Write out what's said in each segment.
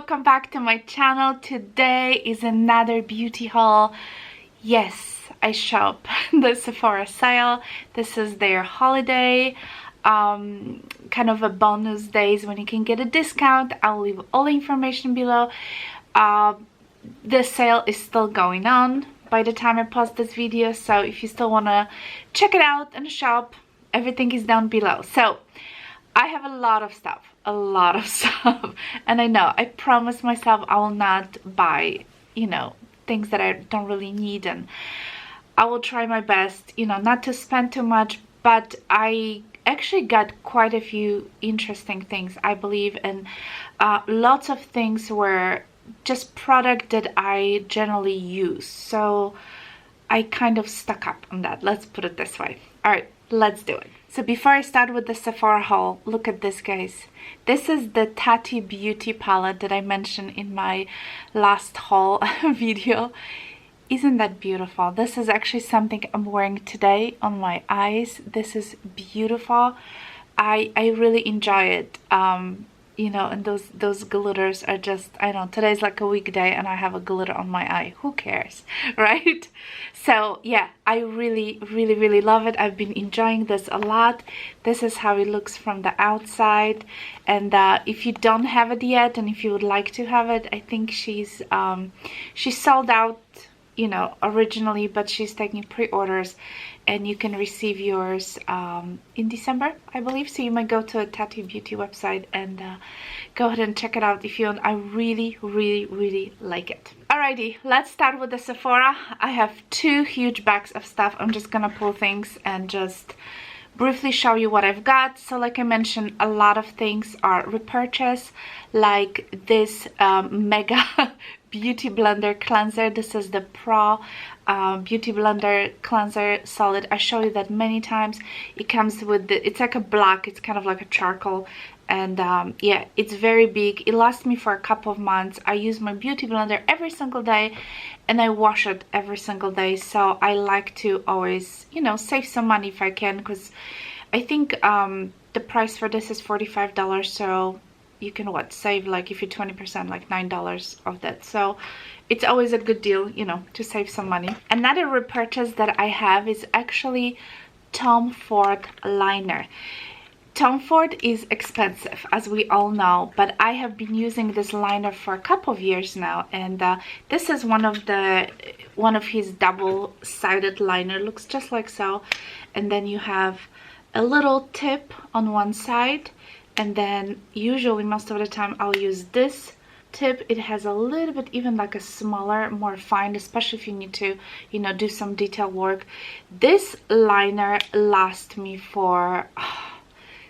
welcome back to my channel. Today is another beauty haul. Yes, I shop the Sephora sale. This is their holiday kind of a bonus days when you can get a discount. I'll leave all the information below. The sale is still going on by the time I post this video, so if you still want to check it out and shop, everything is down below. So I have a lot of stuff, and I know I promised myself I will not buy, you know, things that I don't really need, and I will try my best, you know, not to spend too much. But I actually got quite a few interesting things, I believe, and lots of things were just product that I generally use, so I kind of stuck up on that, let's put it this way. All right, let's do it. So before I start with the Sephora haul, look at this, guys. This is the Tata beauty palette that I mentioned in my last haul video. Isn't that beautiful? This is actually something I'm wearing today on my eyes. This is beautiful. I really enjoy it. You know, and those glitters are just, I don't know, today's like a weekday and I have a glitter on my eye. Who cares, right? So yeah, I really love it. I've been enjoying this a lot. This is how it looks from the outside, and if you don't have it yet and if you would like to have it, I think she's sold out, you know, originally, but she's taking pre-orders and you can receive yours in December, I believe. So you might go to a Tata beauty website and go ahead and check it out if you want. I really like it. Alrighty, let's start with the Sephora. I have two huge bags of stuff. I'm just gonna pull things and just briefly show you what I've got. So like I mentioned, a lot of things are repurchase, like this mega beauty blender cleanser. This is the Pro beauty blender cleanser solid. I show you that many times. It comes with the, it's like a black, it's kind of like a charcoal, and yeah, it's very big. It lasts me for a couple of months. I use my beauty blender every single day and I wash it every single day, so I like to always, you know, save some money if I can, because I think the price for this is $45, so you can save, like, if you're 20%, like $9 of that. So it's always a good deal, you know, to save some money. Another repurchase that I have is actually Tom Ford liner. Tom Ford is expensive, as we all know, but I have been using this liner for a couple of years now, and this is one of his double-sided liner. Looks just like so, and then you have a little tip on one side, and then usually most of the time I'll use this tip. It has a little bit, even like a smaller, more fine, especially if you need to, you know, do some detail work. This liner lasts me for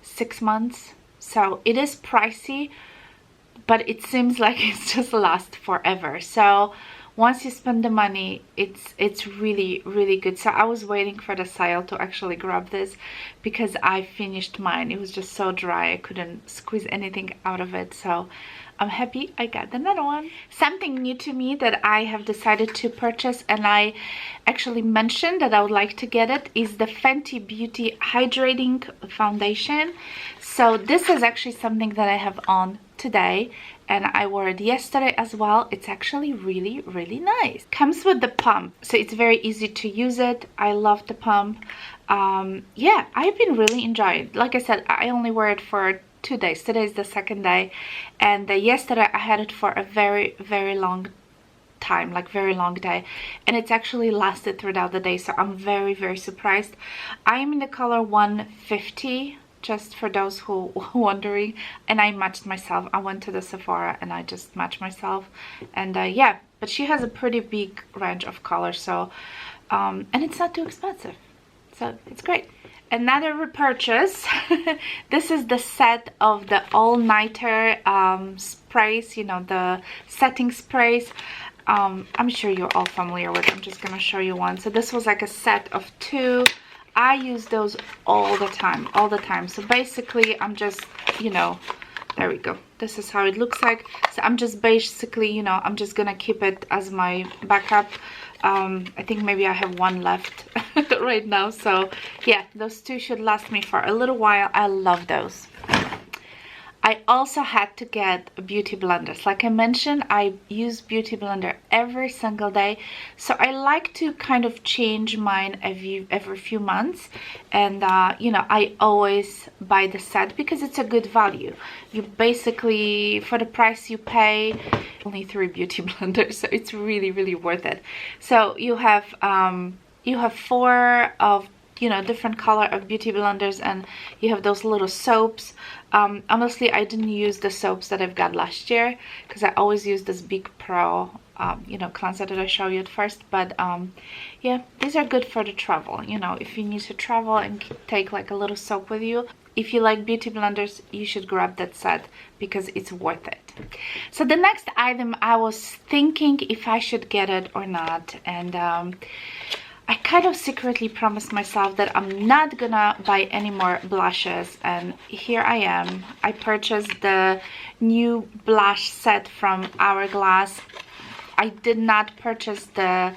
6 months, so it is pricey, but it seems like it's just lasts forever. So once you spend the money, it's really good. So I was waiting for the sale to actually grab this because I finished mine. It was just so dry, I couldn't squeeze anything out of it, so I'm happy I got another one. Something new to me that I have decided to purchase, and I actually mentioned that I would like to get it, is the Fenty Beauty Hydrating Foundation. So this is actually something that I have on today, and I wore it yesterday as well. It's actually really nice. Comes with the pump, so it's very easy to use it. I love the pump. Yeah, I've been really enjoying it. Like I said, I only wear it for 2 days. Today is the second day, and yesterday I had it for a very long time, like very long day, and it's actually lasted throughout the day, so I'm very surprised. I am in the color 150, just for those who wondering, and I matched myself. I went to the Sephora and I just matched myself, and yeah, but she has a pretty big range of colors, so and it's not too expensive, so it's great. Another repurchase. This is the set of the all-nighter sprays, you know, the setting sprays. I'm sure you're all familiar with it. I'm just gonna show you one. So this was like a set of 2. I use those all the time. So basically I'm just, you know, there we go. This is how it looks like. So I'm just basically, you know, I'm just gonna keep it as my backup. I think maybe I have one left right now, so yeah, those 2 should last me for a little while. I love those. I I also had to get beauty blenders. Like I mentioned, I use beauty blender every single day, so I like to kind of change mine every few months. And you know, I always buy the set because it's a good value. You basically, for the price you pay, only 3 beauty blenders, so it's really, really worth it. So you have 4 of, you know, different color of beauty blenders, and you have those little soaps. Honestly, I didn't use the soaps that I've got last year because I always use this Big Pro you know, cleanser that I show you at first. But yeah, these are good for the travel, you know, if you need to travel and take like a little soap with you. If you like beauty blenders, you should grab that set because it's worth it. So the next item, I was thinking if I should get it or not, and I kind of secretly promised myself that I'm not gonna buy any more blushes, and here I am. I purchased the new blush set from Hourglass. I did not purchase the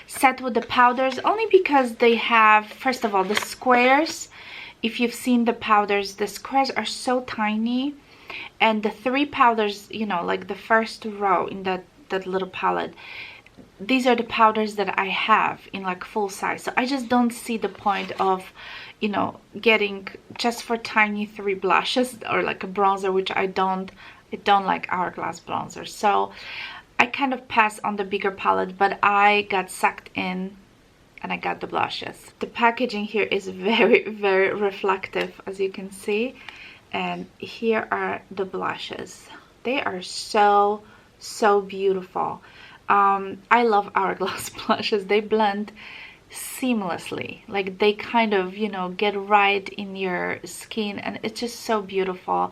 set with the powders only because they have, first of all, the squares. If you've seen the powders, the squares are so tiny, and the 3 powders, you know, like the first row in that little palette, these are the powders that I have in like full size. So I just don't see the point of, you know, getting just for tiny 3 blushes or like a bronzer, which I don't like Hourglass bronzer. So I kind of passed on the bigger palette, but I got sucked in and I got the blushes. The packaging here is very, very reflective, as you can see. And here are the blushes. They are so, so beautiful. I love Hourglass blushes. They blend seamlessly. Like they kind of, you know, get right in your skin, and it's just so beautiful.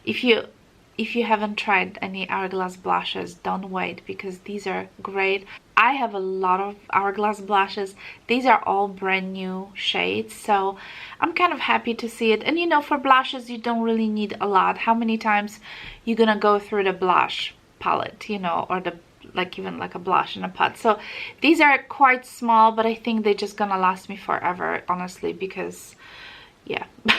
If you haven't tried any Hourglass blushes, don't wait, because these are great. I have a lot of Hourglass blushes. These are all brand new shades, so I'm kind of happy to see it. And you know, for blushes, you don't really need a lot. How many times you're gonna go through the blush palette, you know, or the like even like a blush in a pot. So these are quite small, but I think they're just gonna last me forever, honestly, because yeah, I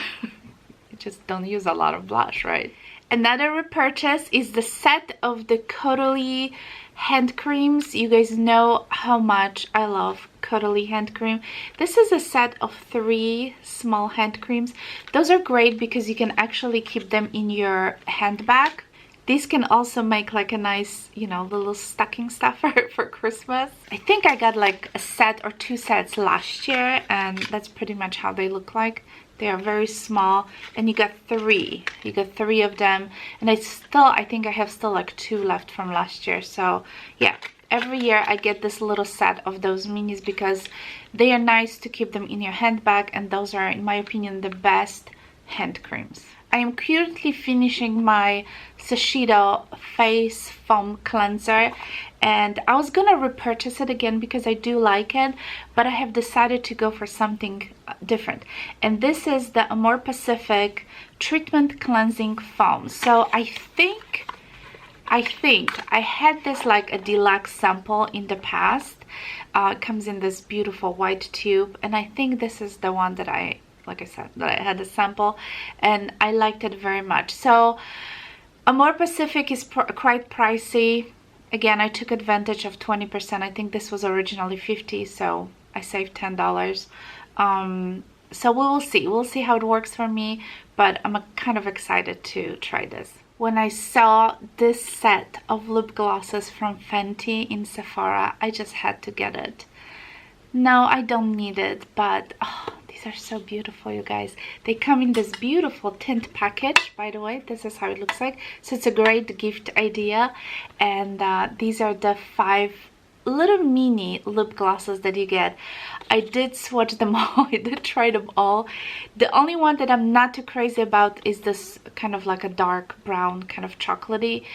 just don't use a lot of blush, right? Another repurchase is the set of the Caudalie hand creams. You guys know how much I love Caudalie hand cream. This is a set of 3 small hand creams. Those are great because you can actually keep them in your handbag. These can also make like a nice, you know, little stocking stuffer for Christmas. I think I got like a set or 2 sets last year, and that's pretty much how they look like. They are very small, and you got 3. You got 3 of them, and I think I have still like 2 left from last year. So yeah, every year I get this little set of those minis because they are nice to keep them in your handbag, and those are, in my opinion, the best hand creams. I am currently finishing my Shiseido face foam cleanser, and I was gonna repurchase it again because I do like it, but I have decided to go for something different, and this is the Amore Pacific treatment cleansing foam. So I think I had this like a deluxe sample in the past. It comes in this beautiful white tube, and I think this is the one that like I said, that I had a sample, and I liked it very much. So Amore Pacific is quite pricey. Again, I took advantage of 20%. I think this was originally $50, so I saved $10. So we will see. We'll see how it works for me, but I'm kind of excited to try this. When I saw this set of lip glosses from Fenty in Sephora, I just had to get it. No, I don't need it, but oh, these are so beautiful, you guys. They come in this beautiful tint package, by the way. This is how it looks like. So it's a great gift idea. And these are the 5 little mini lip glosses that you get. I did swatch them all. I did try them all. The only one that I'm not too crazy about is this kind of like a dark brown, kind of chocolatey.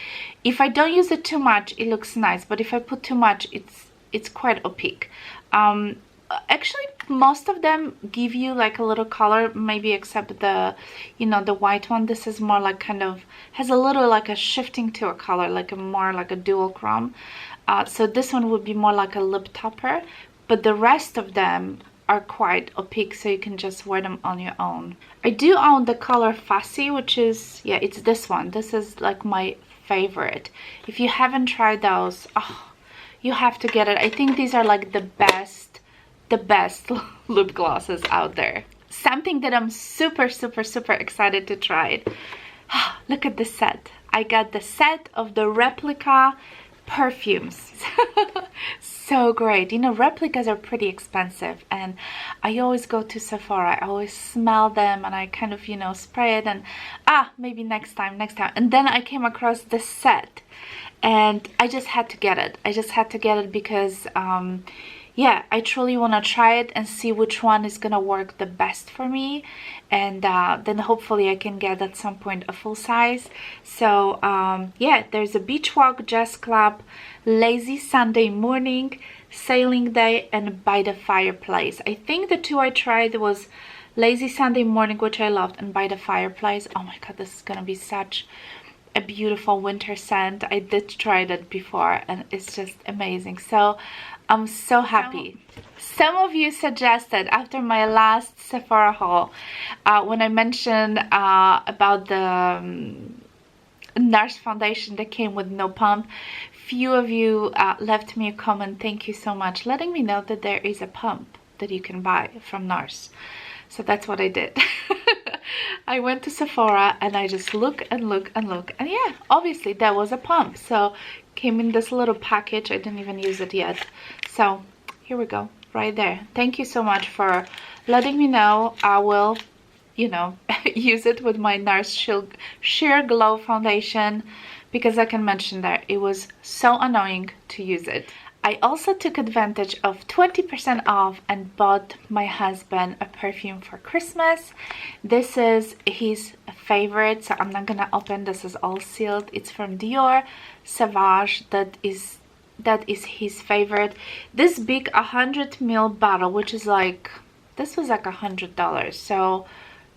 If I don't use it too much, it looks nice. But if I put too much, it's quite opaque. Actually, most of them give you like a little color, maybe except the, you know, the white one. This is more like kind of has a little like a shifting to a color, like a more like a dual chrome. So this one would be more like a lip topper, but the rest of them are quite opaque, so you can just wear them on your own. I do own the color Fussy, which is, yeah, it's this one. This is like my favorite. If you haven't tried those, oh, you have to get it. I think these are like the best lip glosses out there. Something that I'm super excited to try it. Look at the set. I got the set of the replica perfumes. So great. You know, replicas are pretty expensive, and I always go to Sephora. I always smell them and I kind of, you know, spray it and maybe next time. And then I came across this set and I just had to get it. I just had to get it because yeah, I truly want to try it and see which one is gonna work the best for me, and then hopefully I can get at some point a full size. So yeah, there's a beach walk, jazz club, lazy Sunday morning, sailing day, and by the fireplace. I think the two I tried was lazy Sunday morning, which I loved, and by the fireplace. Oh my god, this is gonna be such a beautiful winter scent. I did try that before and it's just amazing. So I'm so happy. Some of you suggested after my last Sephora haul, when I mentioned about the NARS foundation that came with no pump, few of you left me a comment. Thank you so much, letting me know that there is a pump that you can buy from NARS. So that's what I did. I went to Sephora and I just look and yeah, obviously there was a pump. So came in this little package. I didn't even use it yet. So here we go, right there. Thank you so much for letting me know. I will, you know, use it with my NARS Sheer Glow foundation, because I can mention that it was so annoying to use it. I also took advantage of 20% off and bought my husband a perfume for Christmas. This is his favorite, so I'm not gonna open. This is all sealed. It's from Dior Sauvage. That is his favorite. This big 100 ml bottle, which is like, this was like $100. So,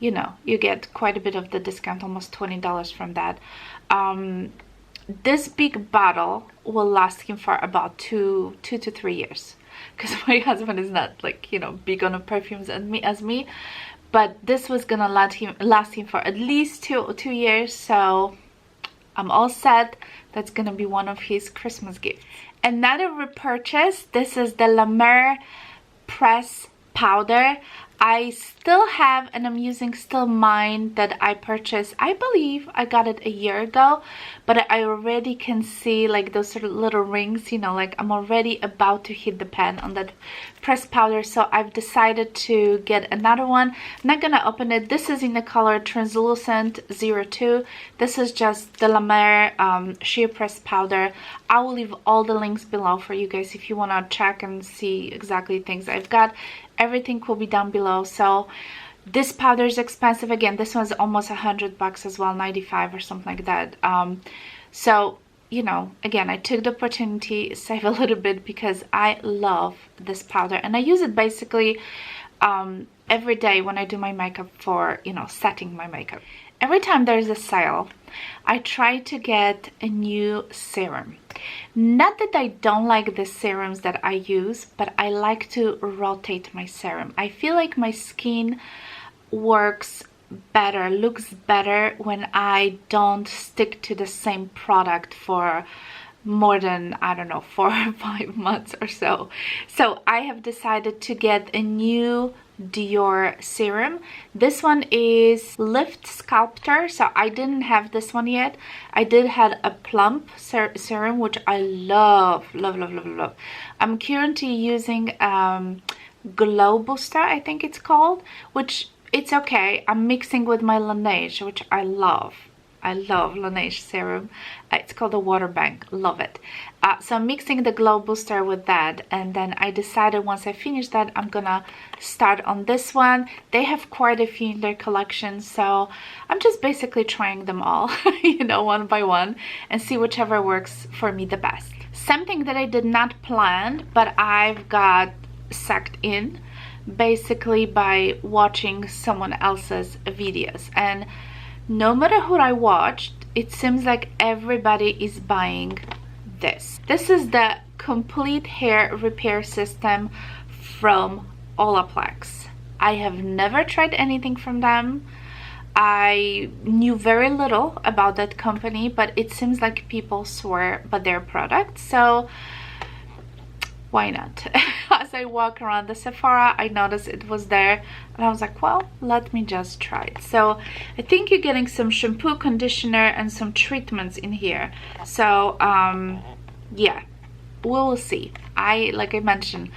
you know, you get quite a bit of the discount, almost $20 from that. This big bottle will last him for about 2 to 3 years, because my husband is not like, you know, big on perfumes as me, but this was gonna last him for at least two years. So I'm all set. That's gonna be one of his Christmas gifts. Another repurchase. This is the La Mer press powder. I still have, and I'm using still mine that I purchased. I believe I got it a year ago, but I already can see like those sort of little rings, you know, like I'm already about to hit the pan on that pressed powder. So I've decided to get another one. I'm not gonna open it. This is in the color Translucent 02. This is just the La Mer sheer pressed powder. I will leave all the links below for you guys if you want to check and see exactly things I've got. Everything will be down below. So this powder is expensive. Again, this one's almost $100 as well, 95 or something like that. So, you know, again, I took the opportunity to save a little bit because I love this powder, and I use it basically every day when I do my makeup for, you know, setting my makeup. Every time there's a sale, I try to get a new serum. Not that I don't like the serums that I use, but I like to rotate my serum. I feel like my skin works better, looks better when I don't stick to the same product for more than, I don't know, 4 or 5 months or so. So I have decided to get a new Dior serum. This one is Lift Sculptor, so I didn't have this one yet. I did have a plump serum, which I love. I'm currently using Glow Booster, I think it's called, which it's okay. I'm mixing with my Laneige, which I love. I love Laneige serum. It's called a Water Bank. Love it. So I'm mixing the Glow Booster with that, and then I decided once I finish that, I'm gonna start on this one. They have quite a few in their collection, so I'm just basically trying them all, you know, one by one, and see whichever works for me the best. Something that I did not plan, but I've got sucked in basically by watching someone else's videos, and no matter who I watched, it seems like everybody is buying this. This is the complete hair repair system from Olaplex. I have never tried anything from them. I knew very little about that company, but it seems like people swear by their product, so why not? As I walk around the Sephora, I noticed it was there and I was like, well, let me just try it. So I think you're getting some shampoo, conditioner, and some treatments in here. So yeah, we will see. Like I mentioned,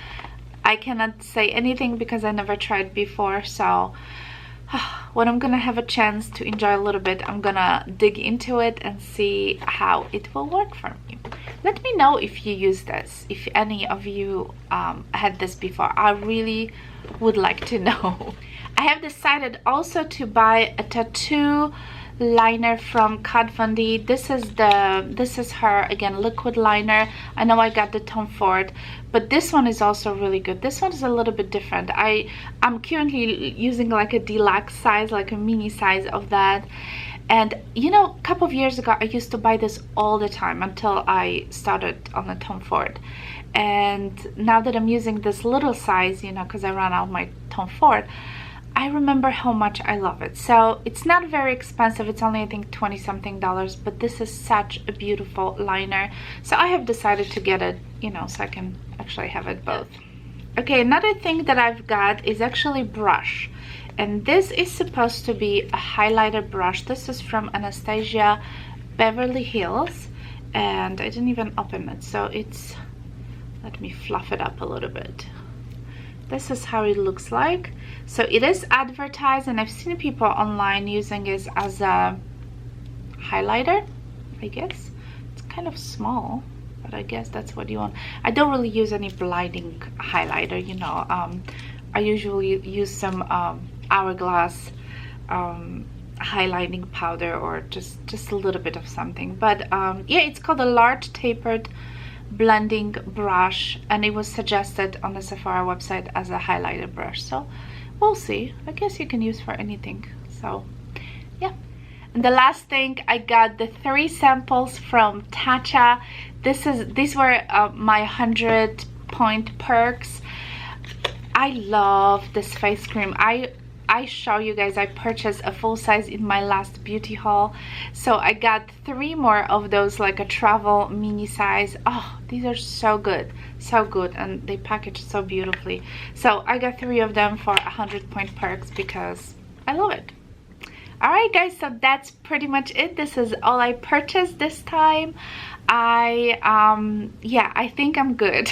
I cannot say anything because I never tried before, so when I'm gonna have a chance to enjoy a little bit, I'm gonna dig into it and see how it will work for me. Let me know if you use this, if any of you had this before. I really would like to know. I have decided also to buy a tattoo liner from Kat Von D. This is her, again, liquid liner. I know I got the Tom Ford, but this one is also really good. This one is a little bit different. I'm currently using like a deluxe size, like a mini size of that. And you know, a couple of years ago I used to buy this all the time until I started on the Tom Ford. And now that I'm using this little size, you know, because I ran out of my Tom Ford, I remember how much I love it. So it's not very expensive. It's only, I think, 20 something dollars, but this is such a beautiful liner. So I have decided to get it, you know, so I can actually have it both. Okay, another thing that I've got is actually brush. And this is supposed to be a highlighter brush. This is from Anastasia Beverly Hills. And I didn't even open it. So it's, let me fluff it up a little bit. This is how it looks like. So it is advertised, and I've seen people online using it as a highlighter, I guess. It's kind of small, but I guess that's what you want. I don't really use any blinding highlighter, you know. I usually use some Hourglass highlighting powder, or just a little bit of something. But yeah, it's called a large tapered blending brush, and it was suggested on the Sephora website as a highlighter brush, so we'll see. I guess you can use for anything. So yeah. And the last thing, I got the 3 samples from Tata. These were my 100-point perks. I love this face cream. I show you guys, I purchased a full size in my last beauty haul, so I got 3 more of those, like a travel mini size. Oh, these are so good, and they package so beautifully. So I got 3 of them for 100-point perks because I love it. Alright guys, so that's pretty much it. This is all I purchased this time. Yeah, I think I'm good.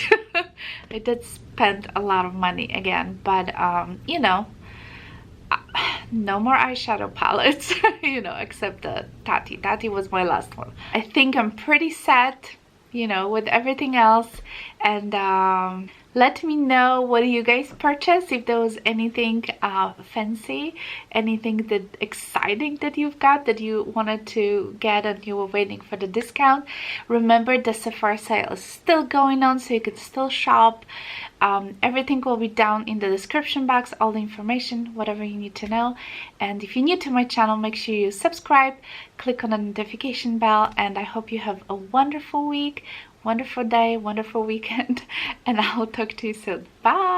I did spend a lot of money again, but you know, no more eyeshadow palettes, you know, except the Tati was my last one. I think I'm pretty set, you know, with everything else. And let me know what you guys purchased, if there was anything fancy, anything that exciting that you've got that you wanted to get and you were waiting for the discount. Remember, the Sephora sale is still going on, so you can still shop. Everything will be down in the description box, all the information, whatever you need to know. And if you're new to my channel, make sure you subscribe, click on the notification bell, and I hope you have a wonderful week, wonderful day, wonderful weekend, and I'll talk to you soon. Bye!